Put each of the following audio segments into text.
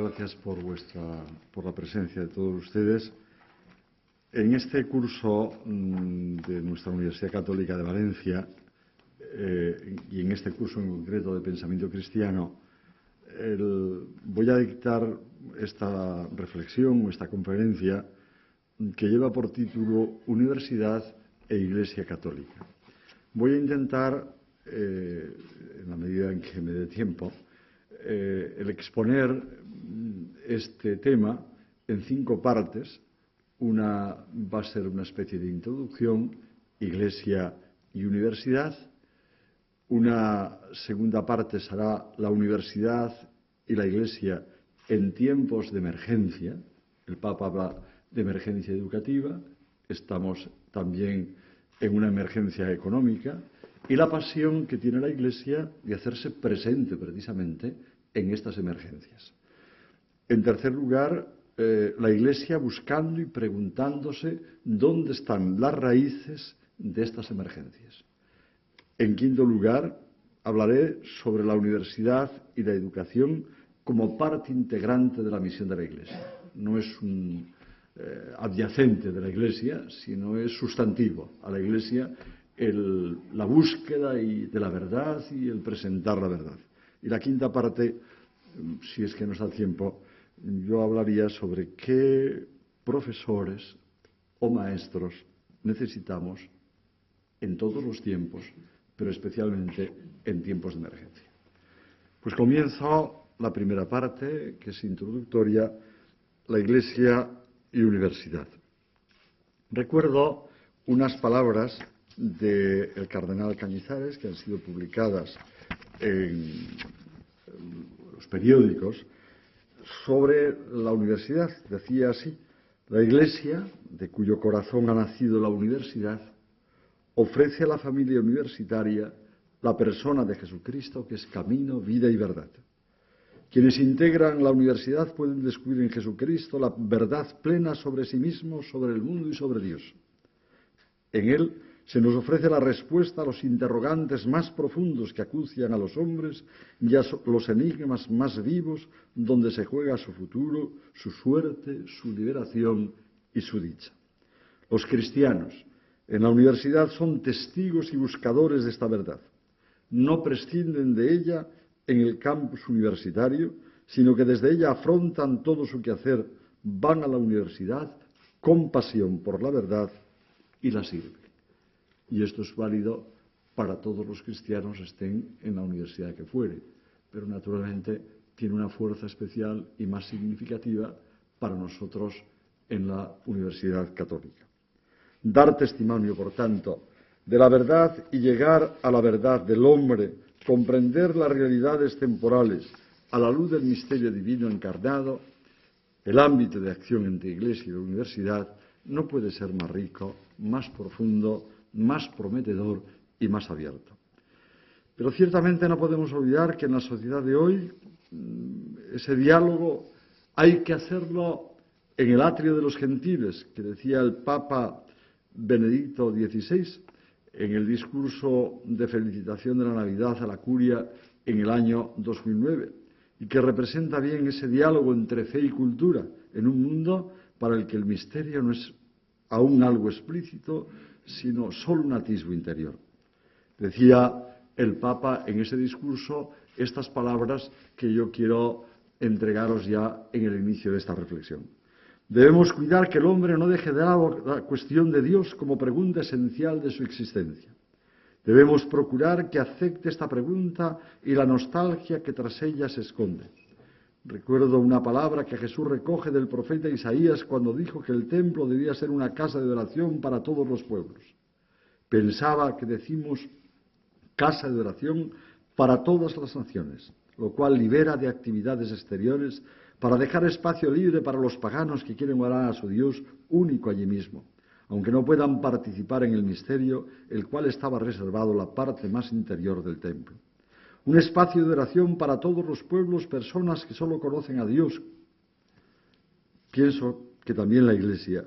gracias por la presencia de todos ustedes. En este curso de nuestra Universidad Católica de Valencia, y en este curso en concreto de Pensamiento Cristiano, voy a dictar esta reflexión o esta conferencia que lleva por título Universidad e Iglesia Católica. Voy a intentar, en la medida en que me dé tiempo, el exponer este tema en 5 partes. Una va a ser una especie de introducción, Iglesia y Universidad. Una segunda parte será la Universidad y la Iglesia en tiempos de emergencia. El Papa habla de emergencia educativa. Estamos también en una emergencia económica. Y la pasión que tiene la Iglesia de hacerse presente precisamente en estas emergencias. En tercer lugar, la Iglesia buscando y preguntándose dónde están las raíces de estas emergencias. En quinto lugar, hablaré sobre la universidad y la educación como parte integrante de la misión de la Iglesia. No es un adyacente de la Iglesia, sino es sustantivo a la Iglesia la búsqueda de la verdad y el presentar la verdad. Y la quinta parte, si es que nos da tiempo, yo hablaría sobre qué profesores o maestros necesitamos en todos los tiempos, pero especialmente en tiempos de emergencia. Pues comienzo la primera parte, que es introductoria, la Iglesia y Universidad. Recuerdo unas palabras del cardenal Cañizares que han sido publicadas en los periódicos sobre la universidad. Decía así: la Iglesia, de cuyo corazón ha nacido la universidad, ofrece a la familia universitaria la persona de Jesucristo, que es camino, vida y verdad. Quienes integran la universidad pueden descubrir en Jesucristo la verdad plena sobre sí mismos, sobre el mundo y sobre Dios. En él se nos ofrece la respuesta a los interrogantes más profundos que acucian a los hombres y a los enigmas más vivos donde se juega su futuro, su suerte, su liberación y su dicha. Los cristianos en la universidad son testigos y buscadores de esta verdad. No prescinden de ella en el campus universitario, sino que desde ella afrontan todo su quehacer, van a la universidad con pasión por la verdad y la sirven. Y esto es válido para todos los cristianos, estén en la universidad que fuere, pero naturalmente tiene una fuerza especial y más significativa para nosotros en la Universidad Católica. Dar testimonio, por tanto, de la verdad y llegar a la verdad del hombre, comprender las realidades temporales a la luz del misterio divino encarnado, el ámbito de acción entre Iglesia y la universidad no puede ser más rico, más profundo, más prometedor y más abierto. Pero ciertamente no podemos olvidar que en la sociedad de hoy ese diálogo hay que hacerlo en el atrio de los gentiles, que decía el Papa Benedicto XVI en el discurso de felicitación de la Navidad a la Curia en el año 2009, y que representa bien ese diálogo entre fe y cultura en un mundo para el que el misterio no es aún algo explícito, sino solo un atisbo interior. Decía el Papa en ese discurso estas palabras que yo quiero entregaros ya en el inicio de esta reflexión. Debemos cuidar que el hombre no deje de lado la cuestión de Dios como pregunta esencial de su existencia. Debemos procurar que acepte esta pregunta y la nostalgia que tras ella se esconde. Recuerdo una palabra que Jesús recoge del profeta Isaías cuando dijo que el templo debía ser una casa de oración para todos los pueblos. Pensaba que decimos casa de oración para todas las naciones, lo cual libera de actividades exteriores para dejar espacio libre para los paganos que quieren orar a su Dios único allí mismo, aunque no puedan participar en el misterio, el cual estaba reservado a la parte más interior del templo. Un espacio de oración para todos los pueblos, personas que solo conocen a Dios. Pienso que también la Iglesia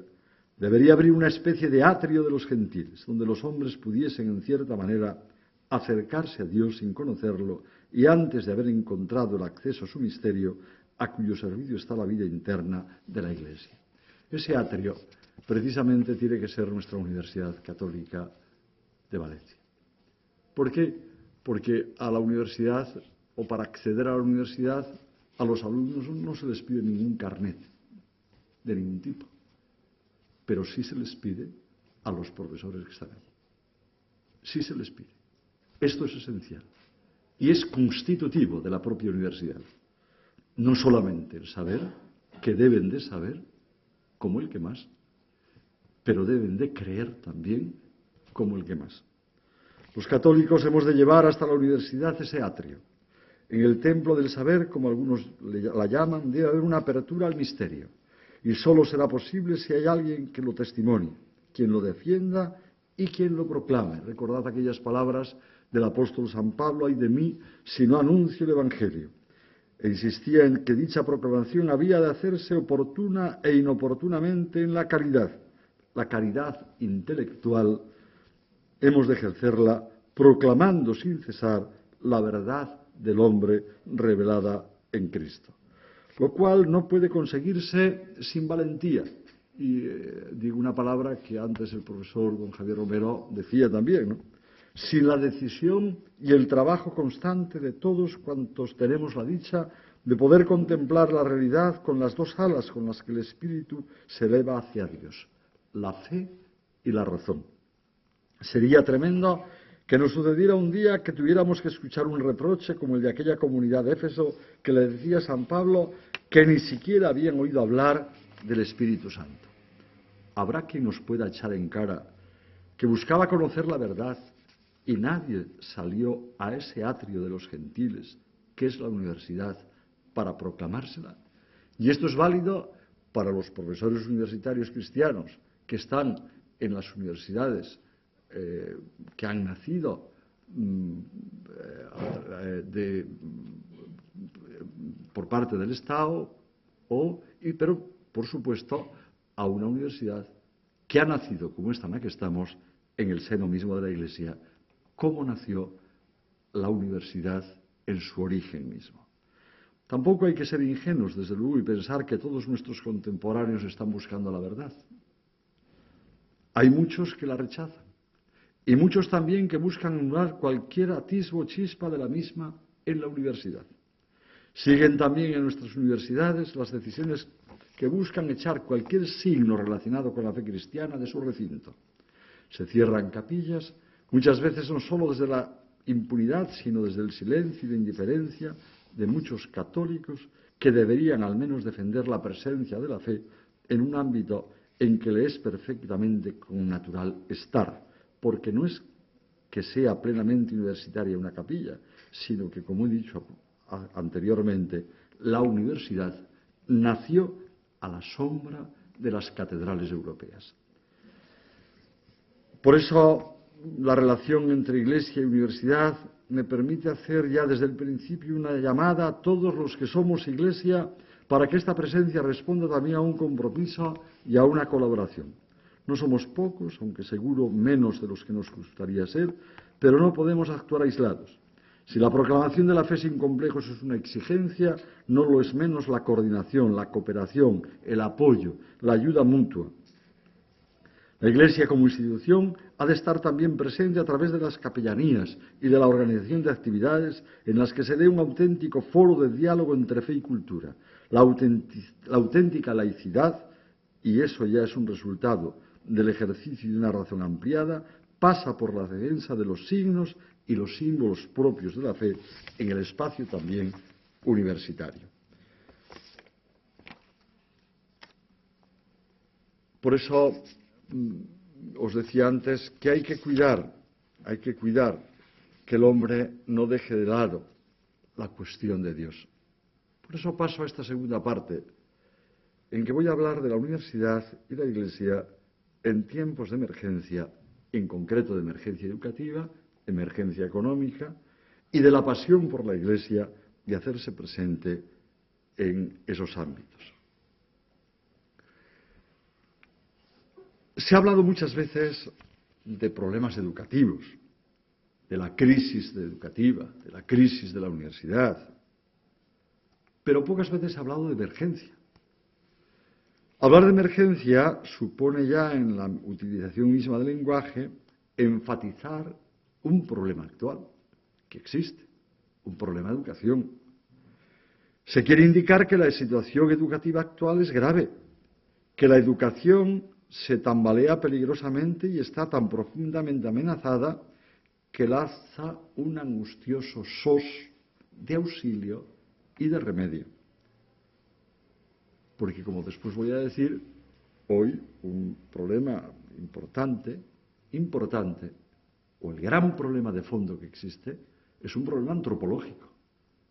debería abrir una especie de atrio de los gentiles, donde los hombres pudiesen, en cierta manera, acercarse a Dios sin conocerlo y antes de haber encontrado el acceso a su misterio, a cuyo servicio está la vida interna de la Iglesia. Ese atrio, precisamente, tiene que ser nuestra Universidad Católica de Valencia. ¿Por qué? Porque a la universidad, o para acceder a la universidad, a los alumnos no se les pide ningún carnet de ningún tipo, pero sí se les pide a los profesores que están allí. Sí se les pide. Esto es esencial y es constitutivo de la propia universidad. No solamente el saber, que deben de saber, como el que más, pero deben de creer también como el que más. Los católicos hemos de llevar hasta la universidad ese atrio. En el templo del saber, como algunos la llaman, debe haber una apertura al misterio. Y solo será posible si hay alguien que lo testimonie, quien lo defienda y quien lo proclame. Recordad aquellas palabras del apóstol San Pablo: ay de mí si no anuncio el Evangelio. E insistía en que dicha proclamación había de hacerse oportuna e inoportunamente en la caridad. La caridad intelectual hemos de ejercerla proclamando sin cesar la verdad del hombre revelada en Cristo, lo cual no puede conseguirse sin valentía. Y digo una palabra que antes el profesor don Javier Romero decía también, ¿no? Sin la decisión y el trabajo constante de todos cuantos tenemos la dicha de poder contemplar la realidad con las dos alas con las que el espíritu se eleva hacia Dios, la fe y la razón. Sería tremendo que nos sucediera un día que tuviéramos que escuchar un reproche como el de aquella comunidad de Éfeso que le decía a San Pablo que ni siquiera habían oído hablar del Espíritu Santo. Habrá quien nos pueda echar en cara que buscaba conocer la verdad y nadie salió a ese atrio de los gentiles, que es la universidad, para proclamársela. Y esto es válido para los profesores universitarios cristianos que están en las universidades que han nacido por parte del Estado, pero, por supuesto, a una universidad que ha nacido, como esta en la que estamos, en el seno mismo de la Iglesia, como nació la universidad en su origen mismo. Tampoco hay que ser ingenuos, desde luego, y pensar que todos nuestros contemporáneos están buscando la verdad. Hay muchos que la rechazan. Y muchos también que buscan anular cualquier atisbo o chispa de la misma en la universidad. Siguen también en nuestras universidades las decisiones que buscan echar cualquier signo relacionado con la fe cristiana de su recinto. Se cierran capillas, muchas veces no solo desde la impunidad, sino desde el silencio y la indiferencia de muchos católicos que deberían al menos defender la presencia de la fe en un ámbito en que le es perfectamente natural estar. Porque no es que sea plenamente universitaria una capilla, sino que, como he dicho anteriormente, la universidad nació a la sombra de las catedrales europeas. Por eso, la relación entre Iglesia y universidad me permite hacer ya desde el principio una llamada a todos los que somos Iglesia para que esta presencia responda también a un compromiso y a una colaboración. No somos pocos, aunque seguro menos de los que nos gustaría ser, pero no podemos actuar aislados. Si la proclamación de la fe sin complejos es una exigencia, no lo es menos la coordinación, la cooperación, el apoyo, la ayuda mutua. La Iglesia como institución ha de estar también presente a través de las capellanías y de la organización de actividades en las que se dé un auténtico foro de diálogo entre fe y cultura. La auténtica laicidad, y eso ya es un resultado del ejercicio de una razón ampliada, pasa por la defensa de los signos y los símbolos propios de la fe en el espacio también universitario. Por eso os decía antes que hay que cuidar que el hombre no deje de lado la cuestión de Dios. Por eso paso a esta segunda parte, en que voy a hablar de la universidad y la Iglesia en tiempos de emergencia, en concreto de emergencia educativa, emergencia económica, y de la pasión por la Iglesia de hacerse presente en esos ámbitos. Se ha hablado muchas veces de problemas educativos, de la crisis educativa, de la crisis de la universidad. pero pocas veces se ha hablado de emergencia. Hablar de emergencia supone ya, en la utilización misma del lenguaje, enfatizar un problema actual que existe, un problema de educación. Se quiere indicar que la situación educativa actual es grave, que la educación se tambalea peligrosamente y está tan profundamente amenazada que lanza un angustioso sos de auxilio y de remedio. Porque, como después voy a decir, hoy un problema importante, o el gran problema de fondo que existe, es un problema antropológico,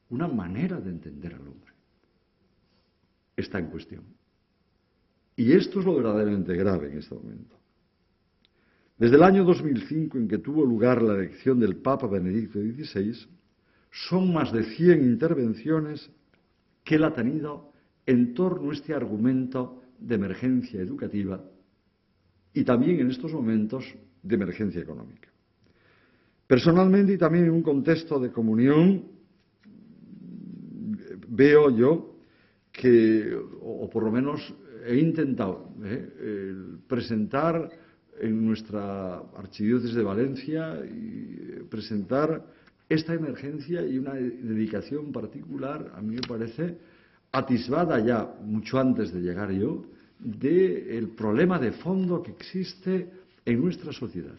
una manera de entender al hombre. Está en cuestión. Y esto es lo verdaderamente grave en este momento. Desde el año 2005, en que tuvo lugar la elección del Papa Benedicto XVI, son más de 100 intervenciones que él ha tenido en torno a este argumento de emergencia educativa y también en estos momentos de emergencia económica. Personalmente, y también en un contexto de comunión, veo yo que, o por lo menos he intentado presentar en nuestra archidiócesis de Valencia y presentar esta emergencia y una dedicación particular, a mí me parece, atisbada ya mucho antes de llegar yo, del problema de fondo que existe en nuestra sociedad.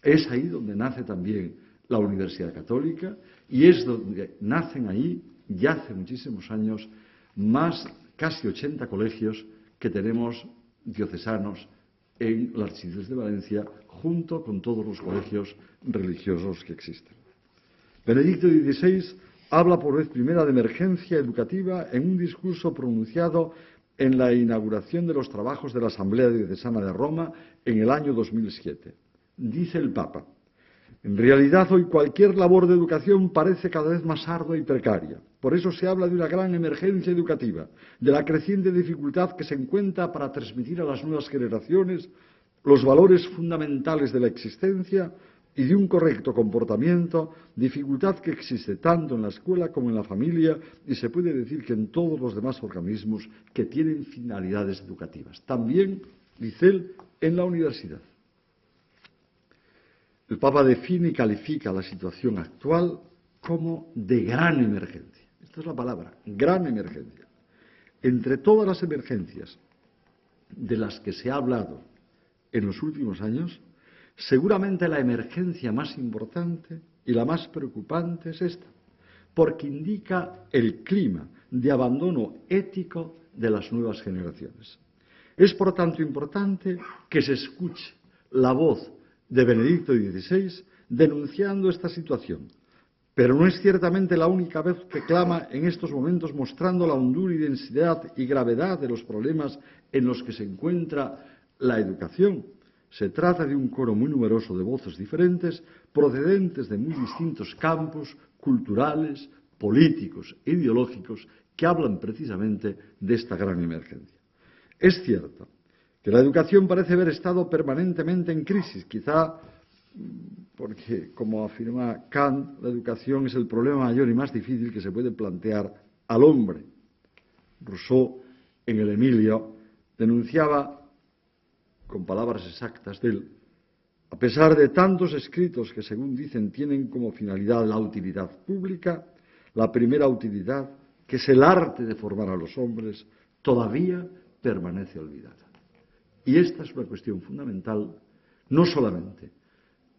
Es ahí donde nace también la Universidad Católica y es donde nacen ahí, ya hace muchísimos años, casi 80 colegios que tenemos diocesanos en la Archidiócesis de Valencia, junto con todos los colegios religiosos que existen. Benedicto XVI habla por vez primera de emergencia educativa en un discurso pronunciado en la inauguración de los trabajos de la Asamblea Diocesana de Roma en el año 2007. Dice el Papa: en realidad hoy cualquier labor de educación parece cada vez más ardua y precaria. Por eso se habla de una gran emergencia educativa, de la creciente dificultad que se encuentra para transmitir a las nuevas generaciones los valores fundamentales de la existencia y de un correcto comportamiento, dificultad que existe tanto en la escuela como en la familia y se puede decir que en todos los demás organismos que tienen finalidades educativas. También, dice él, en la universidad. El Papa define y califica la situación actual como de gran emergencia. Esta es la palabra, gran emergencia. Entre todas las emergencias de las que se ha hablado en los últimos años, seguramente la emergencia más importante y la más preocupante es esta, porque indica el clima de abandono ético de las nuevas generaciones. Es, por tanto, importante que se escuche la voz de Benedicto XVI denunciando esta situación, pero no es ciertamente la única vez que clama en estos momentos mostrando la hondura y densidad y gravedad de los problemas en los que se encuentra la educación. Se trata de un coro muy numeroso de voces diferentes, procedentes de muy distintos campos culturales, políticos e ideológicos, que hablan precisamente de esta gran emergencia. Es cierto que la educación parece haber estado permanentemente en crisis, quizá porque, como afirma Kant, la educación es el problema mayor y más difícil que se puede plantear al hombre. Rousseau, en el Emilio, denunciaba, con palabras exactas de él, a pesar de tantos escritos que, según dicen, tienen como finalidad la utilidad pública, la primera utilidad, que es el arte de formar a los hombres, todavía permanece olvidada. Y esta es una cuestión fundamental, no solamente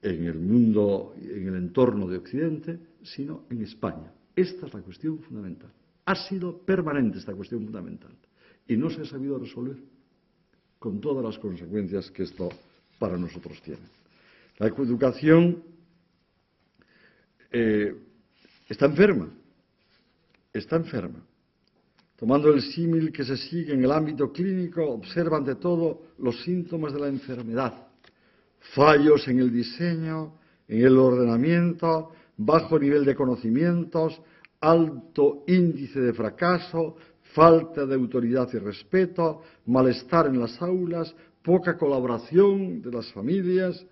en el mundo, en el entorno de Occidente, sino en España. Esta es la cuestión fundamental. Ha sido permanente esta cuestión fundamental y no se ha sabido resolver, con todas las consecuencias que esto para nosotros tiene. La educación está enferma. Tomando el símil que se sigue en el ámbito clínico, observa ante todo los síntomas de la enfermedad: fallos en el diseño, en el ordenamiento, bajo nivel de conocimientos, alto índice de fracaso, falta de autoridad y respeto, malestar en las aulas, poca colaboración de las familias.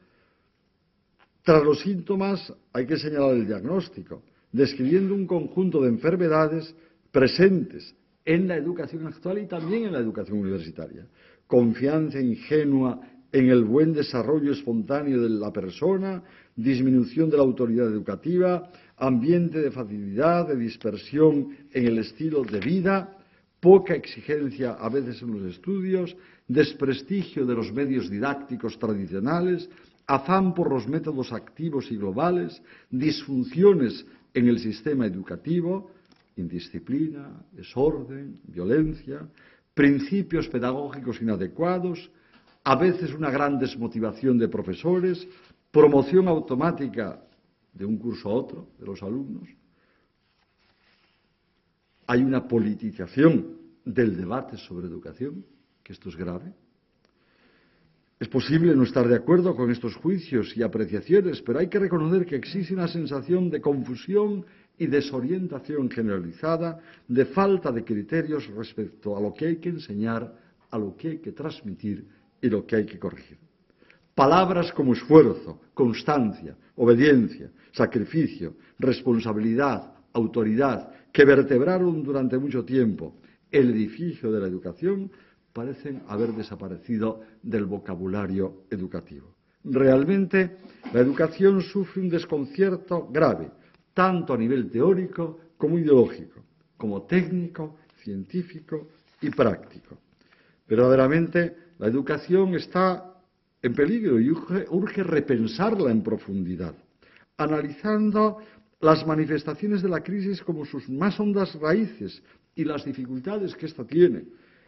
Tras los síntomas hay que señalar el diagnóstico, describiendo un conjunto de enfermedades presentes en la educación actual y también en la educación universitaria. Confianza ingenua en el buen desarrollo espontáneo de la persona, disminución de la autoridad educativa, ambiente de facilidad, de dispersión en el estilo de vida, poca exigencia a veces en los estudios, desprestigio de los medios didácticos tradicionales, afán por los métodos activos y globales, disfunciones en el sistema educativo, indisciplina, desorden, violencia, principios pedagógicos inadecuados, a veces una gran desmotivación de profesores, promoción automática de un curso a otro de los alumnos. Hay una politización del debate sobre educación, que esto es grave. Es posible no estar de acuerdo con estos juicios y apreciaciones, pero hay que reconocer que existe una sensación de confusión y desorientación generalizada, de falta de criterios respecto a lo que hay que enseñar, a lo que hay que transmitir y lo que hay que corregir. Palabras como esfuerzo, constancia, obediencia, sacrificio, responsabilidad, autoridad, que vertebraron durante mucho tiempo el edificio de la educación, parecen haber desaparecido del vocabulario educativo. Realmente, la educación sufre un desconcierto grave, tanto a nivel teórico como ideológico, como técnico, científico y práctico. Verdaderamente, la educación está en peligro y urge repensarla en profundidad, analizando las manifestaciones de la crisis como sus más hondas raíces y las dificultades que ésta tiene.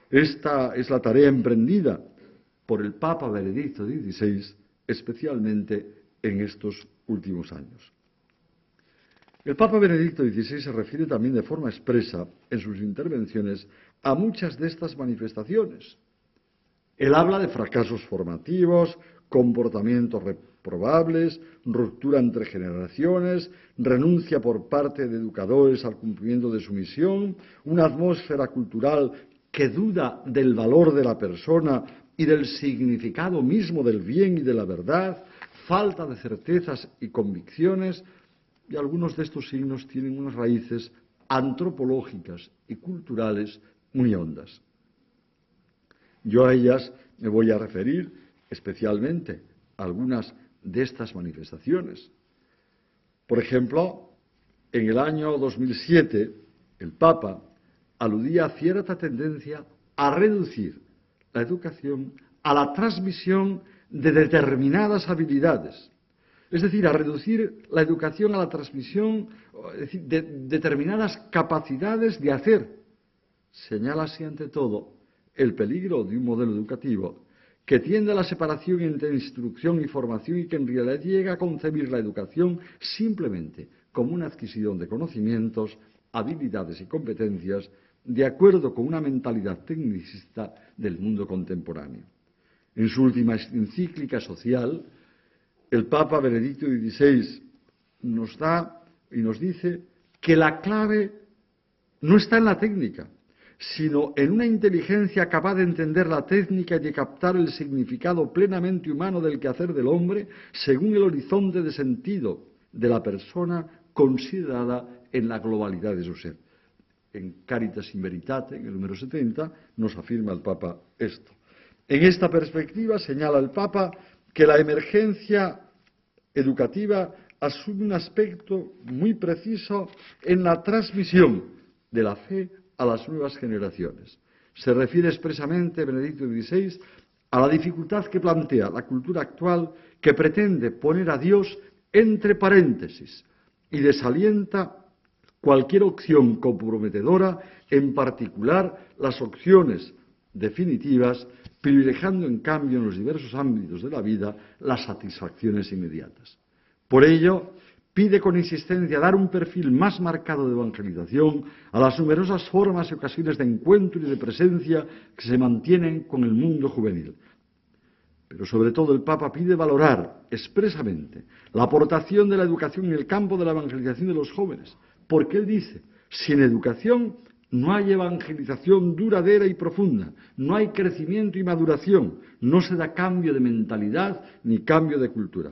Esta es la tarea emprendida por el Papa Benedicto XVI, especialmente en estos últimos años. El Papa Benedicto XVI se refiere también de forma expresa en sus intervenciones a muchas de estas manifestaciones. Él habla de fracasos formativos, comportamientos reprobables, ruptura entre generaciones, renuncia por parte de educadores al cumplimiento de su misión, una atmósfera cultural que duda del valor de la persona y del significado mismo del bien y de la verdad, falta de certezas y convicciones, y algunos de estos signos tienen unas raíces antropológicas y culturales muy hondas. Yo a ellas me voy a referir especialmente a algunas de estas manifestaciones. Por ejemplo, en el año 2007, el Papa aludía a cierta tendencia a reducir la educación a la transmisión de determinadas habilidades. Es decir, a reducir la educación a la transmisión de determinadas capacidades de hacer. Señala así, ante todo, el peligro de un modelo educativo que tiende a la separación entre instrucción y formación y que en realidad llega a concebir la educación simplemente como una adquisición de conocimientos, habilidades y competencias de acuerdo con una mentalidad tecnicista del mundo contemporáneo. En su última encíclica social, el Papa Benedicto XVI nos da y nos dice que la clave no está en la técnica, sino en una inteligencia capaz de entender la técnica y de captar el significado plenamente humano del quehacer del hombre según el horizonte de sentido de la persona considerada en la globalidad de su ser. En Caritas in Veritate, en el número 70, nos afirma el Papa esto. En esta perspectiva señala el Papa que la emergencia educativa asume un aspecto muy preciso en la transmisión de la fe a las nuevas generaciones. Se refiere expresamente Benedicto XVI a la dificultad que plantea la cultura actual, que pretende poner a Dios entre paréntesis y desalienta cualquier opción comprometedora, en particular las opciones definitivas, privilegiando en cambio en los diversos ámbitos de la vida las satisfacciones inmediatas. Por ello, pide con insistencia dar un perfil más marcado de evangelización a las numerosas formas y ocasiones de encuentro y de presencia que se mantienen con el mundo juvenil. Pero sobre todo el Papa pide valorar expresamente la aportación de la educación en el campo de la evangelización de los jóvenes, porque él dice, sin educación no hay evangelización duradera y profunda, no hay crecimiento y maduración, no se da cambio de mentalidad ni cambio de cultura.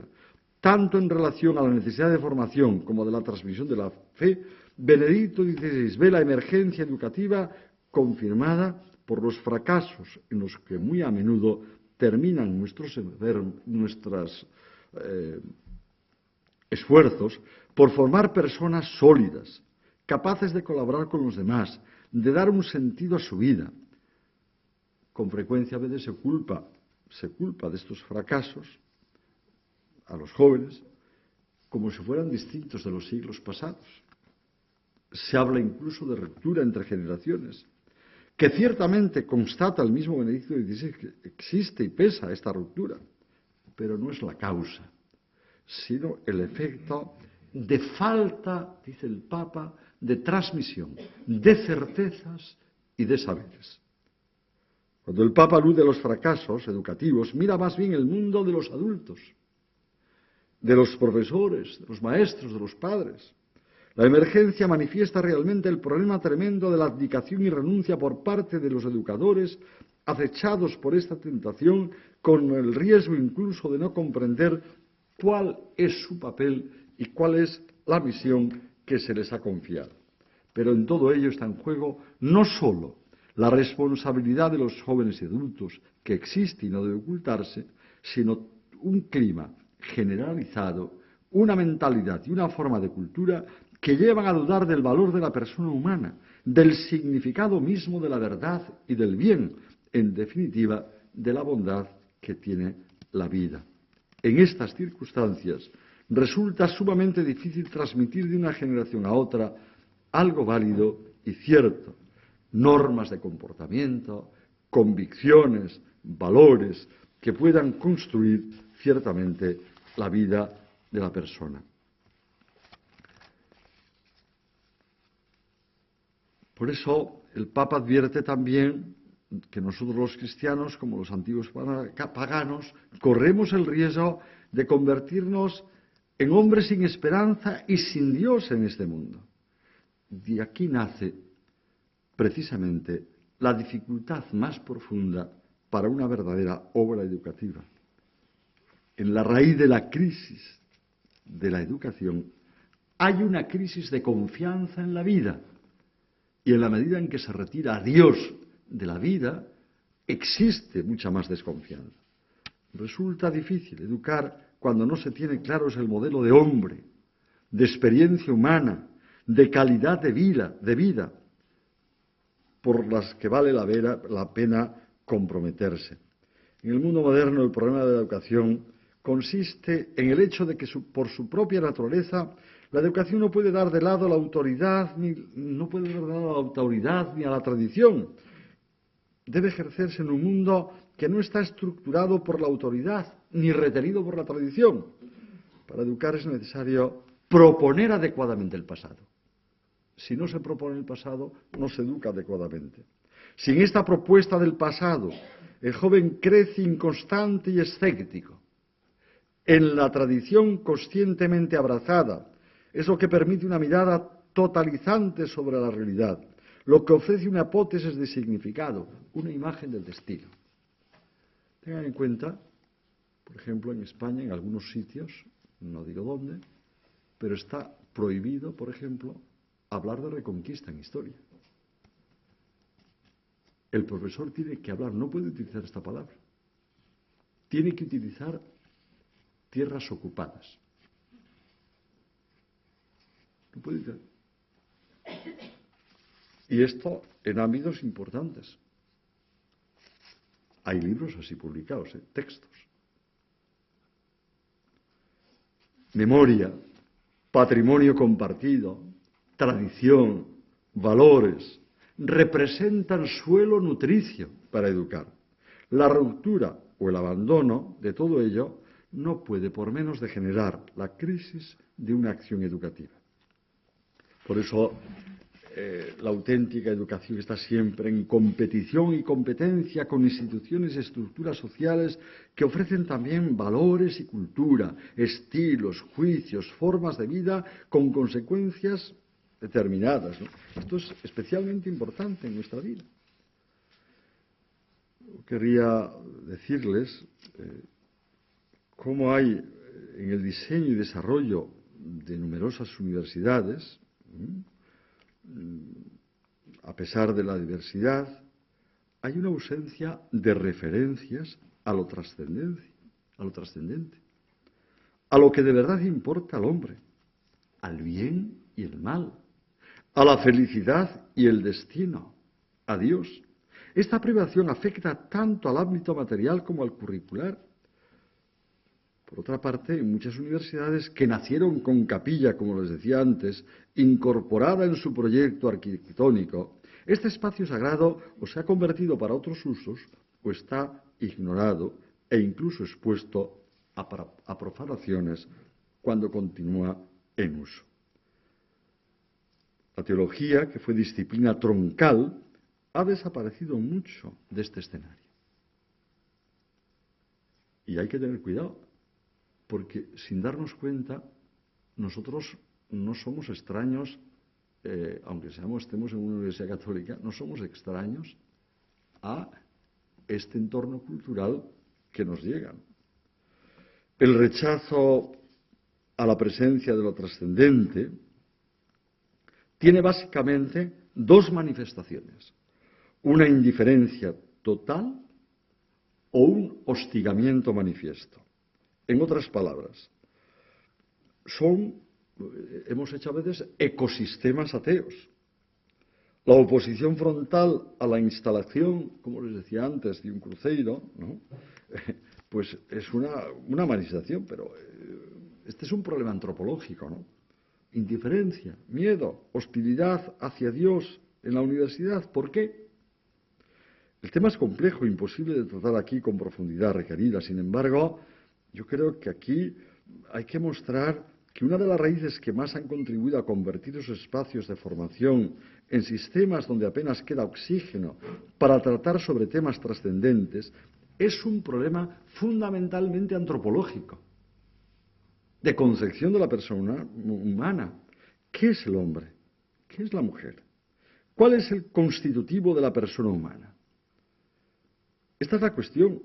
Tanto en relación a la necesidad de formación como de la transmisión de la fe, Benedicto XVI ve la emergencia educativa confirmada por los fracasos en los que muy a menudo terminan nuestros esfuerzos por formar personas sólidas, capaces de colaborar con los demás, de dar un sentido a su vida. Con frecuencia a veces se culpa de estos fracasos a los jóvenes como si fueran distintos de los siglos pasados. Se habla incluso de ruptura entre generaciones, que ciertamente constata el mismo Benedicto XVI que existe y pesa esta ruptura, pero no es la causa, sino el efecto de falta, dice el Papa, de transmisión, de certezas y de saberes. Cuando el Papa alude a los fracasos educativos, mira más bien el mundo de los adultos, de los profesores, de los maestros, de los padres. La emergencia manifiesta realmente el problema tremendo de la abdicación y renuncia por parte de los educadores, acechados por esta tentación, con el riesgo incluso de no comprender cuál es su papel y cuál es la misión que se les ha confiado. Pero en todo ello está en juego no solo la responsabilidad de los jóvenes y adultos, que existe y no debe ocultarse, sino un clima generalizado, una mentalidad y una forma de cultura que llevan a dudar del valor de la persona humana, del significado mismo de la verdad y del bien, en definitiva, de la bondad que tiene la vida. En estas circunstancias resulta sumamente difícil transmitir de una generación a otra algo válido y cierto, normas de comportamiento, convicciones, valores que puedan construir ciertamente la vida de la persona. Por eso el Papa advierte también que nosotros los cristianos, como los antiguos paganos, corremos el riesgo de convertirnos en hombres sin esperanza y sin Dios en este mundo. De aquí nace precisamente la dificultad más profunda para una verdadera obra educativa. En la raíz de la crisis de la educación hay una crisis de confianza en la vida. Y en la medida en que se retira a Dios de la vida, existe mucha más desconfianza. Resulta difícil educar cuando no se tiene claro el modelo de hombre, de experiencia humana, de calidad de vida, por las que vale la pena comprometerse. En el mundo moderno, el problema de la educación consiste en el hecho de que por su propia naturaleza la educación no puede dar de lado a la autoridad, ni a la tradición. Debe ejercerse en un mundo que no está estructurado por la autoridad, ni retenido por la tradición. Para educar es necesario proponer adecuadamente el pasado. Si no se propone el pasado, no se educa adecuadamente. Sin esta propuesta del pasado, el joven crece inconstante y escéptico. En la tradición conscientemente abrazada, es lo que permite una mirada totalizante sobre la realidad, lo que ofrece una hipótesis de significado, una imagen del destino. Tengan en cuenta, por ejemplo, en España, en algunos sitios, no digo dónde, pero está prohibido, por ejemplo, hablar de reconquista en historia. El profesor tiene que hablar, no puede utilizar esta palabra. Tiene que utilizar tierras ocupadas. No puede utilizar. Y esto en ámbitos importantes. Hay libros así publicados, textos. Memoria, patrimonio compartido, tradición, valores, representan suelo nutricio para educar. La ruptura o el abandono de todo ello no puede por menos de generar la crisis de una acción educativa. Por eso la auténtica educación está siempre en competición y competencia con instituciones y estructuras sociales que ofrecen también valores y cultura, estilos, juicios, formas de vida con consecuencias determinadas, ¿no? Esto es especialmente importante en nuestra vida. Querría decirles cómo hay en el diseño y desarrollo de numerosas universidades a pesar de la diversidad, hay una ausencia de referencias a lo trascendente, a lo que de verdad importa al hombre, al bien y el mal, a la felicidad y el destino, a Dios. Esta privación afecta tanto al ámbito material como al curricular. Por otra parte, en muchas universidades que nacieron con capilla, como les decía antes, incorporada en su proyecto arquitectónico, este espacio sagrado o se ha convertido para otros usos o está ignorado e incluso expuesto a profanaciones cuando continúa en uso. La teología, que fue disciplina troncal, ha desaparecido mucho de este escenario. Y hay que tener cuidado, porque sin darnos cuenta, nosotros no somos extraños, aunque estemos en una universidad católica, no somos extraños a este entorno cultural que nos llega. El rechazo a la presencia de lo trascendente tiene básicamente dos manifestaciones: una indiferencia total o un hostigamiento manifiesto. En otras palabras, hemos hecho a veces ecosistemas ateos. La oposición frontal a la instalación, como les decía antes, de un cruceiro, ¿no? Pues es una manifestación, pero este es un problema antropológico, ¿no? Indiferencia, miedo, hostilidad hacia Dios en la universidad. ¿Por qué? El tema es complejo, imposible de tratar aquí con profundidad requerida. Sin embargo, yo creo que aquí hay que mostrar que una de las raíces que más han contribuido a convertir esos espacios de formación en sistemas donde apenas queda oxígeno para tratar sobre temas trascendentes es un problema fundamentalmente antropológico, de concepción de la persona humana. ¿Qué es el hombre? ¿Qué es la mujer? ¿Cuál es el constitutivo de la persona humana? Esta es la cuestión.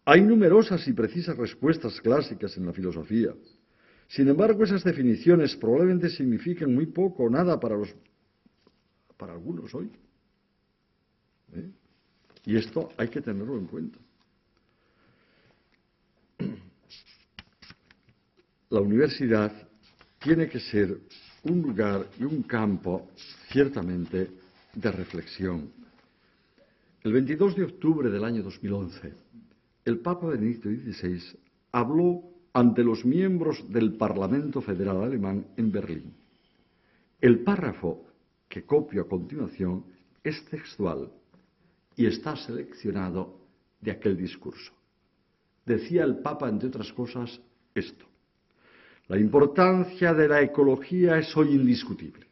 Hay numerosas y precisas respuestas clásicas en la filosofía. Sin embargo, esas definiciones probablemente signifiquen muy poco o nada para algunos hoy. Y esto hay que tenerlo en cuenta. La universidad tiene que ser un lugar y un campo ciertamente de reflexión. El 22 de octubre del año 2011, el Papa Benedicto XVI habló ante los miembros del Parlamento Federal Alemán en Berlín. El párrafo que copio a continuación es textual y está seleccionado de aquel discurso. Decía el Papa, entre otras cosas, esto: la importancia de la ecología es hoy indiscutible.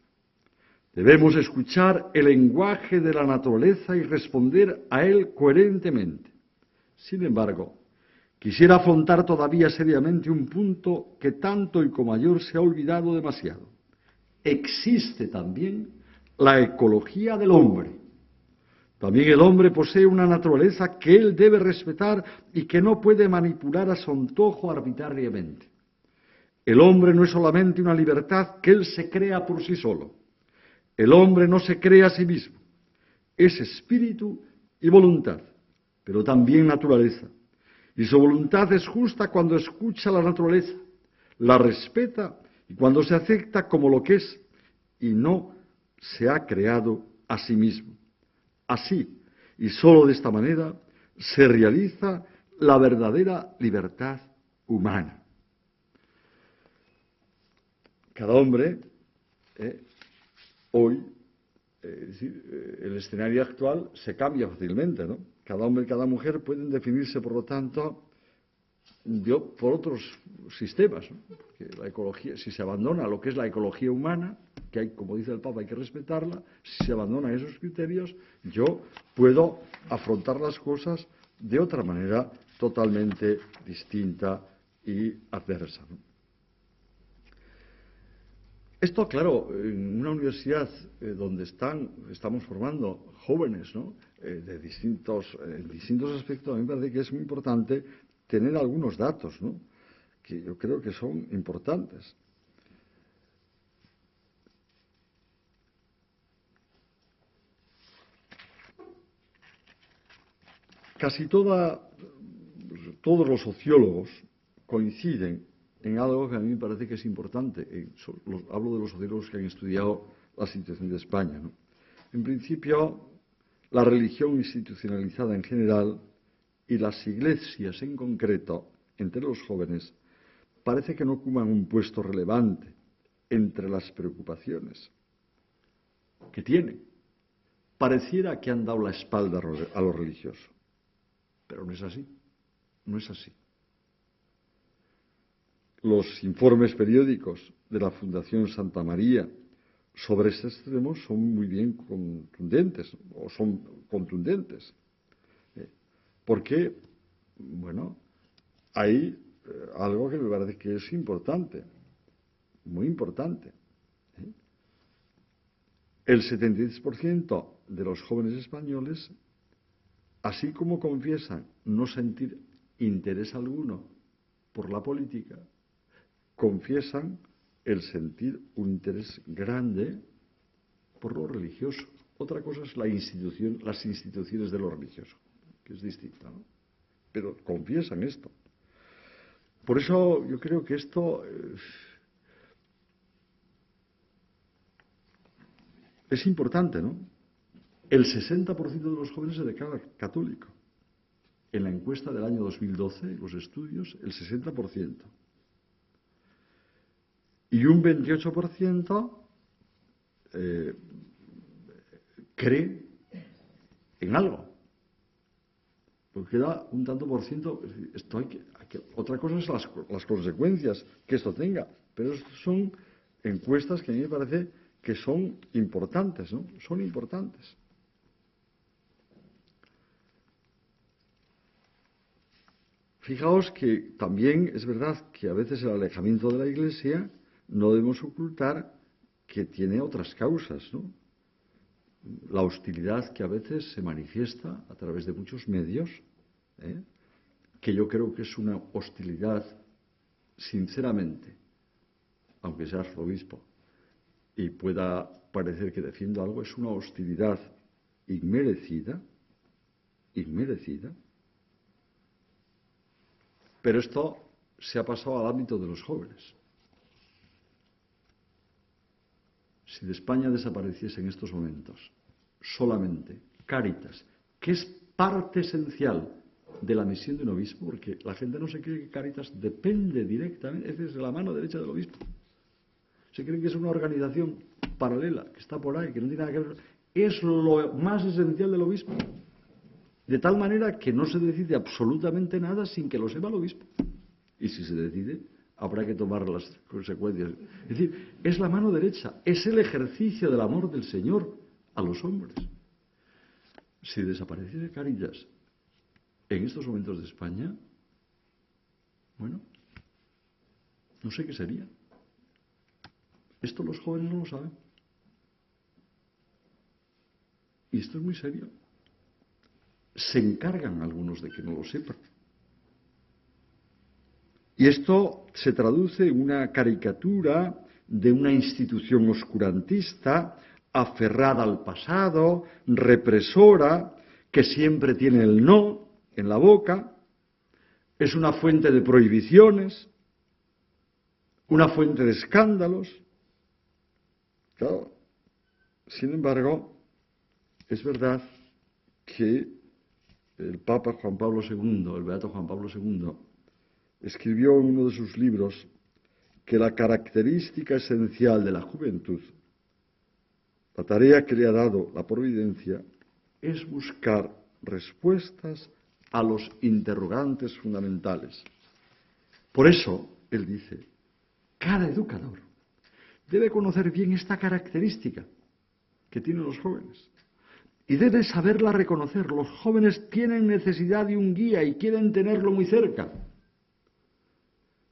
Debemos escuchar el lenguaje de la naturaleza y responder a él coherentemente. Sin embargo, quisiera afrontar todavía seriamente un punto que tanto y con mayor se ha olvidado demasiado. Existe también la ecología del hombre. También el hombre posee una naturaleza que él debe respetar y que no puede manipular a su antojo arbitrariamente. El hombre no es solamente una libertad que él se crea por sí solo. El hombre no se crea a sí mismo. Es espíritu y voluntad, pero también naturaleza. Y su voluntad es justa cuando escucha la naturaleza, la respeta y cuando se acepta como lo que es y no se ha creado a sí mismo. Así, y sólo de esta manera, se realiza la verdadera libertad humana. Cada hombre, hoy, el escenario actual se cambia fácilmente, ¿no? Cada hombre y cada mujer pueden definirse, por lo tanto, por otros sistemas, ¿no? Porque la ecología, si se abandona lo que es la ecología humana, que hay, como dice el Papa, hay que respetarla, si se abandonan esos criterios, yo puedo afrontar las cosas de otra manera totalmente distinta y adversa, ¿no? Esto, claro, en una universidad donde estamos formando jóvenes, ¿no? En distintos aspectos, a mí me parece que es muy importante tener algunos datos, ¿no? Que yo creo que son importantes. Casi todos los sociólogos coinciden en algo que a mí me parece que es importante. Hablo de los sociólogos que han estudiado la situación de España, ¿no? En principio, la religión institucionalizada en general y las iglesias en concreto, entre los jóvenes, parece que no ocupan un puesto relevante entre las preocupaciones que tienen. Pareciera que han dado la espalda a lo religioso, pero no es así, no es así. Los informes periódicos de la Fundación Santa María sobre este extremo son muy bien contundentes, o son contundentes. Porque, bueno, hay algo que me parece que es importante, muy importante. El 73% de los jóvenes españoles, así como confiesan no sentir interés alguno por la política, confiesan el sentir un interés grande por lo religioso. Otra cosa es las instituciones de lo religioso, que es distinta, ¿no? Pero confiesan esto. Por eso yo creo que esto es importante, ¿no? El 60% de los jóvenes se declara católico. En la encuesta del año 2012, los estudios, el 60%. Y un 28% cree en algo. Porque queda un tanto por ciento. Esto otra cosa es las consecuencias que esto tenga. Pero son encuestas que a mí me parece que son importantes, ¿no? Son importantes. Fijaos que también es verdad que a veces el alejamiento de la Iglesia no debemos ocultar que tiene otras causas, ¿no? La hostilidad que a veces se manifiesta a través de muchos medios, que yo creo que es una hostilidad, sinceramente, aunque sea arzobispo, y pueda parecer que defiendo algo, es una hostilidad inmerecida, pero esto se ha pasado al ámbito de los jóvenes. Si de España desapareciese en estos momentos solamente Cáritas, que es parte esencial de la misión de un obispo, porque la gente no se cree que Cáritas depende directamente, es de la mano derecha del obispo. Se cree que es una organización paralela, que está por ahí, que no tiene nada que ver. Es lo más esencial del obispo. De tal manera que no se decide absolutamente nada sin que lo sepa el obispo. Y si se decide, habrá que tomar las consecuencias. Es decir, es la mano derecha, es el ejercicio del amor del Señor a los hombres. Si desapareciese Cáritas en estos momentos de España, bueno, no sé qué sería. Esto los jóvenes no lo saben. Y esto es muy serio. Se encargan algunos de que no lo sepan. Y esto se traduce en una caricatura de una institución oscurantista, aferrada al pasado, represora, que siempre tiene el no en la boca, es una fuente de prohibiciones, una fuente de escándalos. Claro, sin embargo, es verdad que el Papa Juan Pablo II, el Beato Juan Pablo II, escribió en uno de sus libros que la característica esencial de la juventud, la tarea que le ha dado la providencia, es buscar respuestas a los interrogantes fundamentales. Por eso, él dice, cada educador debe conocer bien esta característica que tienen los jóvenes y debe saberla reconocer. Los jóvenes tienen necesidad de un guía y quieren tenerlo muy cerca.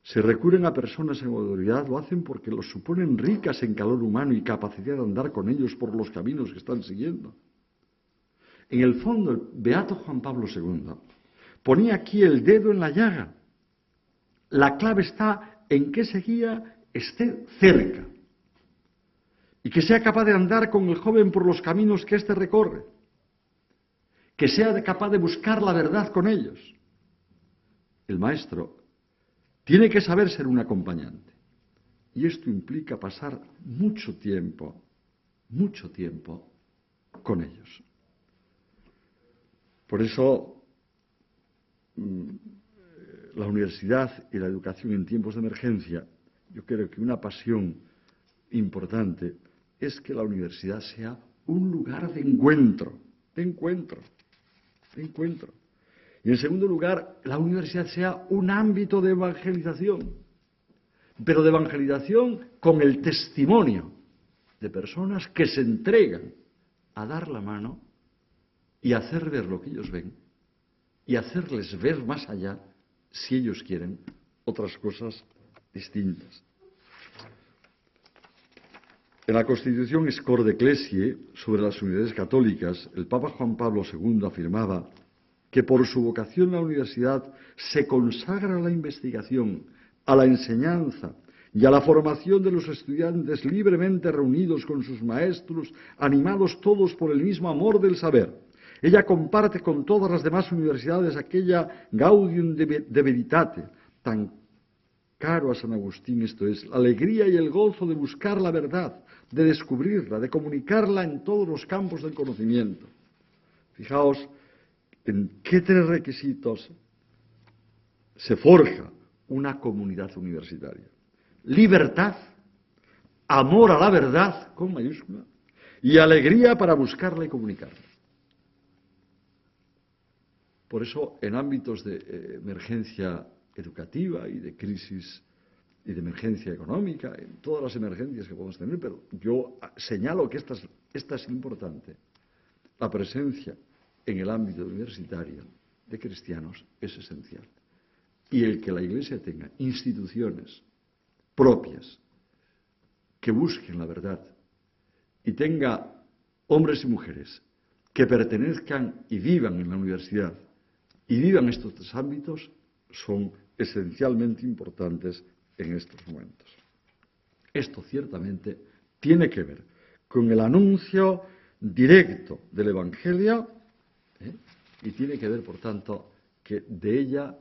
Si recurren a personas en autoridad, lo hacen porque los suponen ricas en calor humano y capacidad de andar con ellos por los caminos que están siguiendo. En el fondo, el Beato Juan Pablo II ponía aquí el dedo en la llaga. La clave está en que ese guía esté cerca y que sea capaz de andar con el joven por los caminos que éste recorre. que sea capaz de buscar la verdad con ellos. El maestro tiene que saber ser un acompañante. Y esto implica pasar mucho tiempo con ellos. Por eso, la universidad y la educación en tiempos de emergencia, yo creo que una pasión importante es que la universidad sea un lugar de encuentro. Y en segundo lugar, la universidad sea un ámbito de evangelización, pero de evangelización con el testimonio de personas que se entregan a dar la mano y hacer ver lo que ellos ven y hacerles ver más allá, si ellos quieren, otras cosas distintas. En la Constitución Scor de Ecclesiae sobre las universidades católicas, el Papa Juan Pablo II afirmaba que por su vocación la universidad se consagra a la investigación, a la enseñanza y a la formación de los estudiantes libremente reunidos con sus maestros, animados todos por el mismo amor del saber. Ella comparte con todas las demás universidades aquella gaudium de veritate, tan caro a San Agustín, esto es, la alegría y el gozo de buscar la verdad, de descubrirla, de comunicarla en todos los campos del conocimiento. Fijaos en qué tres requisitos se forja una comunidad universitaria. Libertad, amor a la verdad, con mayúscula, y alegría para buscarla y comunicarla. Por eso, en ámbitos de emergencia educativa y de crisis y de emergencia económica, en todas las emergencias que podemos tener, pero yo señalo que esta es importante. La presencia en el ámbito universitario de cristianos es esencial. Y el que la Iglesia tenga instituciones propias que busquen la verdad y tenga hombres y mujeres que pertenezcan y vivan en la universidad y vivan estos tres ámbitos son esencialmente importantes en estos momentos. Esto ciertamente tiene que ver con el anuncio directo del Evangelio y tiene que ver, por tanto, que de ella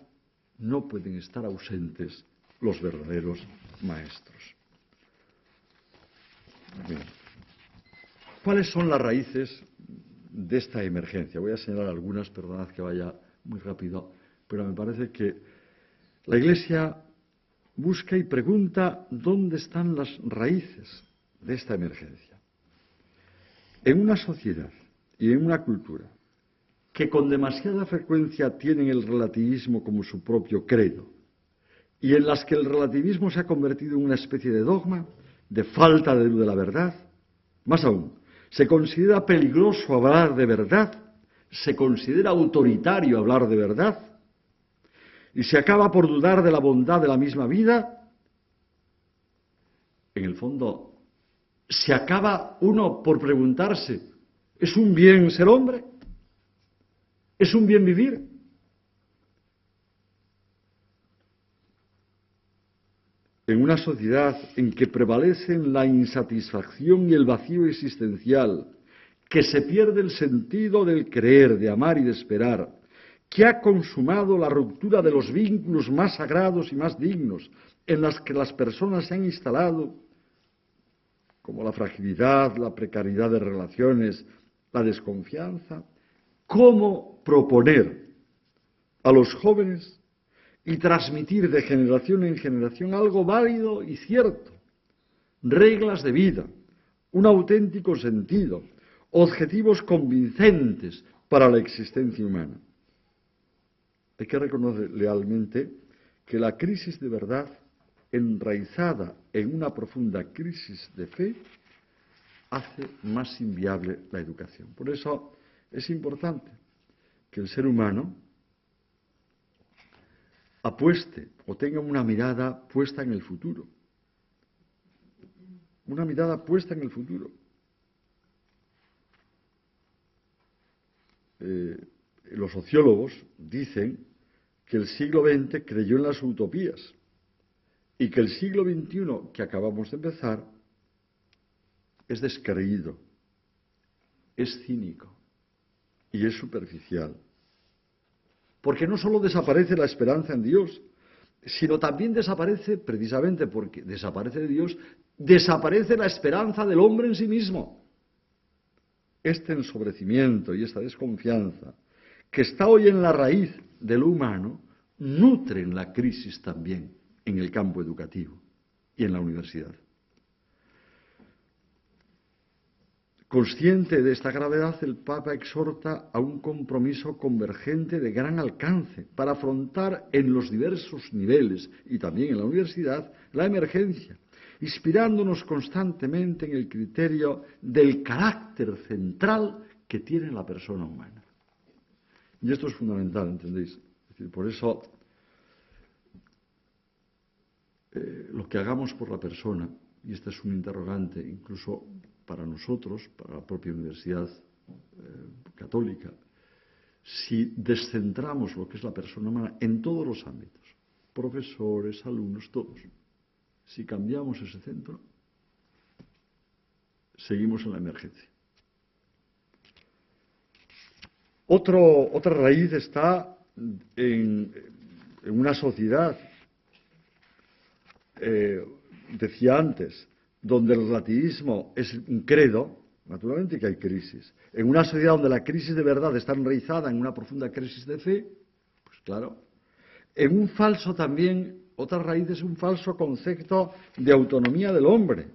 no pueden estar ausentes los verdaderos maestros. Bien. ¿Cuáles son las raíces de esta emergencia? Voy a señalar algunas, perdonad que vaya muy rápido, pero me parece que la Iglesia busca y pregunta dónde están las raíces de esta emergencia. En una sociedad y en una cultura que con demasiada frecuencia tienen el relativismo como su propio credo, y en las que el relativismo se ha convertido en una especie de dogma, de falta de luz de la verdad, más aún, se considera peligroso hablar de verdad, se considera autoritario hablar de verdad, y se acaba por dudar de la bondad de la misma vida, en el fondo, se acaba uno por preguntarse, ¿es un bien ser hombre? ¿Es un bien vivir? En una sociedad en que prevalecen la insatisfacción y el vacío existencial, que se pierde el sentido del creer, de amar y de esperar, que ha consumado la ruptura de los vínculos más sagrados y más dignos, en las que las personas se han instalado, como la fragilidad, la precariedad de relaciones, la desconfianza, ¿cómo proponer a los jóvenes y transmitir de generación en generación algo válido y cierto? Reglas de vida, un auténtico sentido, objetivos convincentes para la existencia humana. Hay que reconocer lealmente que la crisis de verdad, enraizada en una profunda crisis de fe, hace más inviable la educación. Por eso es importante que el ser humano apueste o tenga una mirada puesta en el futuro. Una mirada puesta en el futuro. Los sociólogos dicen que el siglo XX creyó en las utopías y que el siglo XXI que acabamos de empezar es descreído, es cínico, y es superficial. Porque no solo desaparece la esperanza en Dios, sino también desaparece, precisamente porque desaparece de Dios, desaparece la esperanza del hombre en sí mismo. Este ensobrecimiento y esta desconfianza, que está hoy en la raíz de lo humano, nutren la crisis también en el campo educativo y en la universidad. Consciente de esta gravedad, el Papa exhorta a un compromiso convergente de gran alcance para afrontar en los diversos niveles y también en la universidad la emergencia, inspirándonos constantemente en el criterio del carácter central que tiene la persona humana. Y esto es fundamental, ¿entendéis? Es decir, por eso lo que hagamos por la persona, y este es un interrogante incluso para nosotros, para la propia Universidad Católica, si descentramos lo que es la persona humana en todos los ámbitos, profesores, alumnos, todos, si cambiamos ese centro, seguimos en la emergencia. Otra raíz está en una sociedad, decía antes, donde el relativismo es un credo, naturalmente que hay crisis. En una sociedad donde la crisis de verdad está enraizada en una profunda crisis de fe, pues claro. En un falso también, otra raíz es un falso concepto de autonomía del hombre.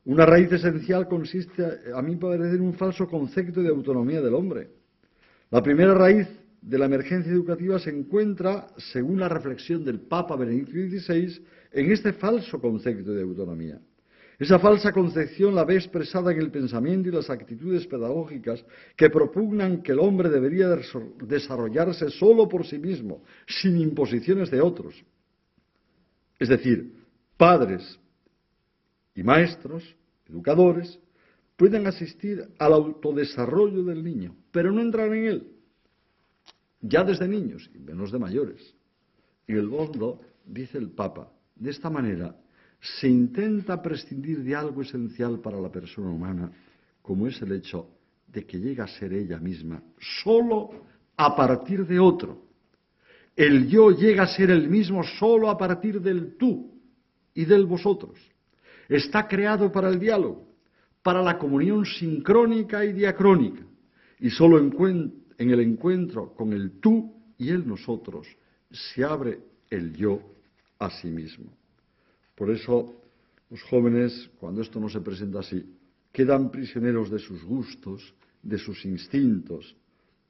Una raíz esencial consiste, a mí parecer, en un falso concepto de autonomía del hombre. La primera raíz de la emergencia educativa se encuentra, según la reflexión del Papa Benedicto XVI, en este falso concepto de autonomía. Esa falsa concepción la ve expresada en el pensamiento y las actitudes pedagógicas que propugnan que el hombre debería desarrollarse solo por sí mismo, sin imposiciones de otros. Es decir, padres y maestros, educadores, pueden asistir al autodesarrollo del niño, pero no entrar en él, ya desde niños y menos de mayores. En el fondo, dice el Papa, de esta manera se intenta prescindir de algo esencial para la persona humana, como es el hecho de que llega a ser ella misma solo a partir de otro. El yo llega a ser el mismo solo a partir del tú y del vosotros. Está creado para el diálogo, para la comunión sincrónica y diacrónica, y solo en el encuentro con el tú y el nosotros se abre el yo a sí mismo. Por eso los jóvenes, cuando esto no se presenta así, quedan prisioneros de sus gustos, de sus instintos,